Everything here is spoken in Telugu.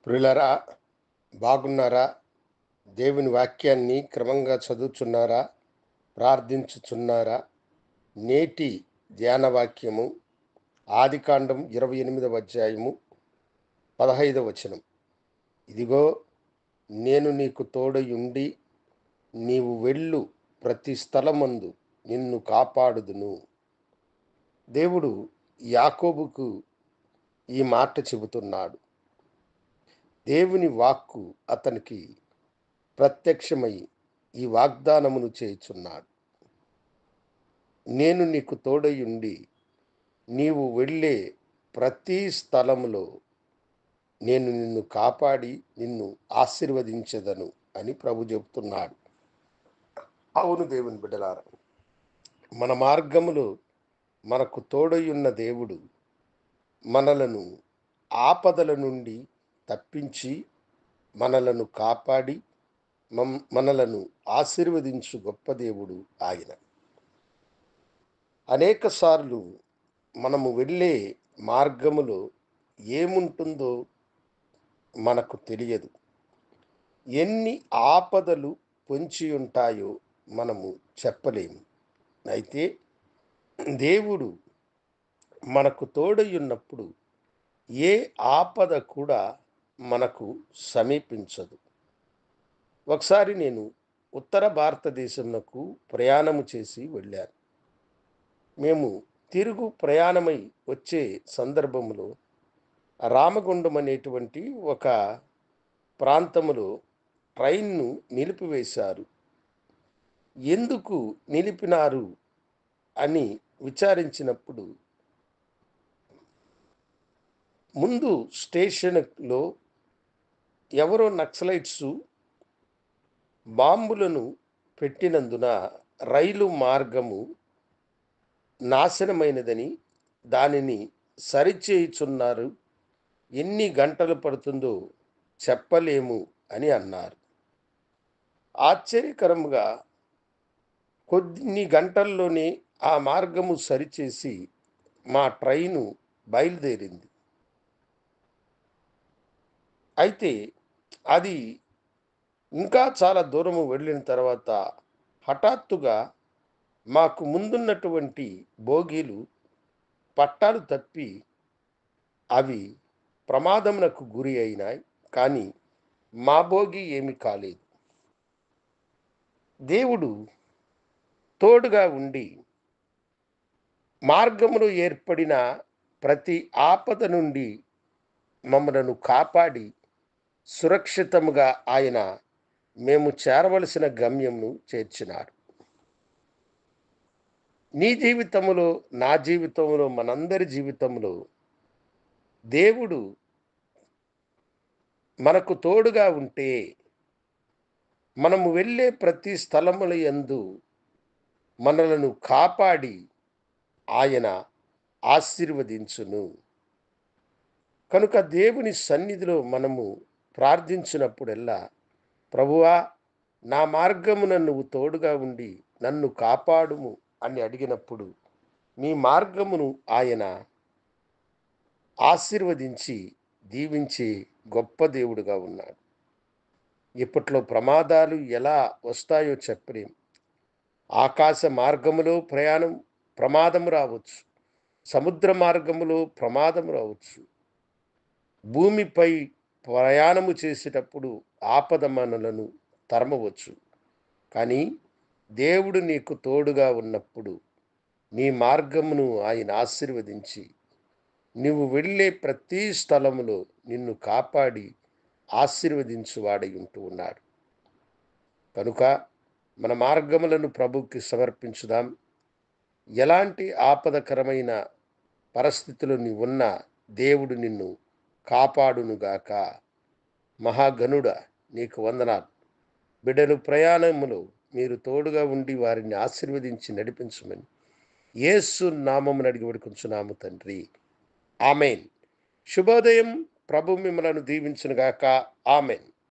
ప్రియులారా, బాగున్నారా? దేవుని వాక్యాన్ని క్రమంగా చదువుచున్నారా? ప్రార్థించుచున్నారా? నేటి ధ్యాన వాక్యము ఆదికాండం 28వ అధ్యాయము 15వ వచనం. ఇదిగో, నేను నీకు తోడయుండి నీవు వెళ్ళు ప్రతి స్థలమందు నిన్ను కాపాడుదును. దేవుడు యాకోబుకు ఈ మాట చెబుతున్నాడు. దేవుని వాక్కు అతనికి ప్రత్యక్షమై ఈ వాగ్దానమును చేయుచున్నాడు. నేను నీకు తోడయుండి నీవు వెళ్ళే ప్రతి స్థలములో నేను నిన్ను కాపాడి నిన్ను ఆశీర్వదించెదను అని ప్రభు చెబుతున్నాడు. అవును దేవుని బిడ్డలారా, మన మార్గములో మనకు తోడయున్న దేవుడు మనలను ఆపదల నుండి తప్పించి మనలను కాపాడి మనలను ఆశీర్వదించు గొప్ప దేవుడు ఆయన. అనేక సార్లు మనము వెళ్ళే మార్గములో ఏముంటుందో మనకు తెలియదు. ఎన్ని ఆపదలు పొంచి ఉంటాయో మనము చెప్పలేము. అయితే దేవుడు మనకు తోడై ఉన్నప్పుడు ఏ ఆపద కూడా మనకు సమీపించదు. ఒకసారి నేను ఉత్తర భారతదేశంకు ప్రయాణము చేసి వెళ్ళాను. మేము తిరుగు ప్రయాణమై వచ్చే సందర్భంలో రామగుండం అనేటువంటి ఒక ప్రాంతములో ట్రైన్ను నిలిపివేశారు. ఎందుకు నిలిపినారు అని విచారించినప్పుడు, ముందు స్టేషన్లో ఎవరో నక్సలైట్సు బాంబులను పెట్టినందున రైలు మార్గము నాశనమైనదని దానిని సరిచేయుచున్నారు, ఎన్ని గంటలు పడుతుందో చెప్పలేము అని అన్నారు. ఆశ్చర్యకరంగా కొన్ని గంటల్లోనే ఆ మార్గము సరిచేసి మా ట్రైను బయలుదేరింది. అయితే అది ఇంకా చాలా దూరము వెళ్ళిన తర్వాత హఠాత్తుగా మాకు ముందున్నటువంటి బోగీలు పట్టాలు తప్పి అవి ప్రమాదమునకు గురి అయినాయి. కానీ మా బోగి ఏమి కాలేదు. దేవుడు తోడుగా ఉండి మార్గములో ఏర్పడిన ప్రతి ఆపద నుండి మమ్మలను కాపాడి సురక్షితముగా ఆయన మేము చేరవలసిన గమ్యంను చేర్చినాడు. నీ జీవితంలో, నా జీవితంలో, మనందరి జీవితంలో దేవుడు మనకు తోడుగా ఉంటే మనము వెళ్ళే ప్రతి స్థలముల యందు మనలను కాపాడి ఆయన ఆశీర్వదించును. కనుక దేవుని సన్నిధిలో మనము ప్రార్థించినప్పుడెల్లా, ప్రభువా, నా మార్గమున నువ్వు తోడుగా ఉండి నన్ను కాపాడుము అని అడిగినప్పుడు నీ మార్గమును ఆయన ఆశీర్వదించి దీవించి గొప్ప దేవుడుగా ఉన్నాడు. ఇప్పట్లో ప్రమాదాలు ఎలా వస్తాయో చెప్పలేం. ఆకాశ మార్గములో ప్రమాదం రావచ్చు. సముద్ర మార్గములో ప్రమాదం రావచ్చు. భూమిపై ప్రయాణము చేసేటప్పుడు ఆపద మనలను తరమవచ్చు. కానీ దేవుడు నీకు తోడుగా ఉన్నప్పుడు నీ మార్గమును ఆయన ఆశీర్వదించి నువ్వు వెళ్ళే ప్రతి స్థలములో నిన్ను కాపాడి ఆశీర్వదించువాడై ఉంటూ ఉన్నాడు. కనుక మన మార్గములను ప్రభువుకి సమర్పించుదాం. ఎలాంటి ఆపదకరమైన పరిస్థితులు నీవున్నా దేవుడు నిన్ను కాపాడునుగాక. మహాగణుడా, నీకు వందనాలు. బిడ్డలు ప్రయాణములో మీరు తోడుగా ఉండి వారిని ఆశీర్వదించి నడిపించమని యేసు నామమున అడిగి వేడుకొంచున్నాము తండ్రి. ఆమెన్. శుభోదయం. ప్రభు మిమ్మలను దీవించునుగాక. ఆమెన్.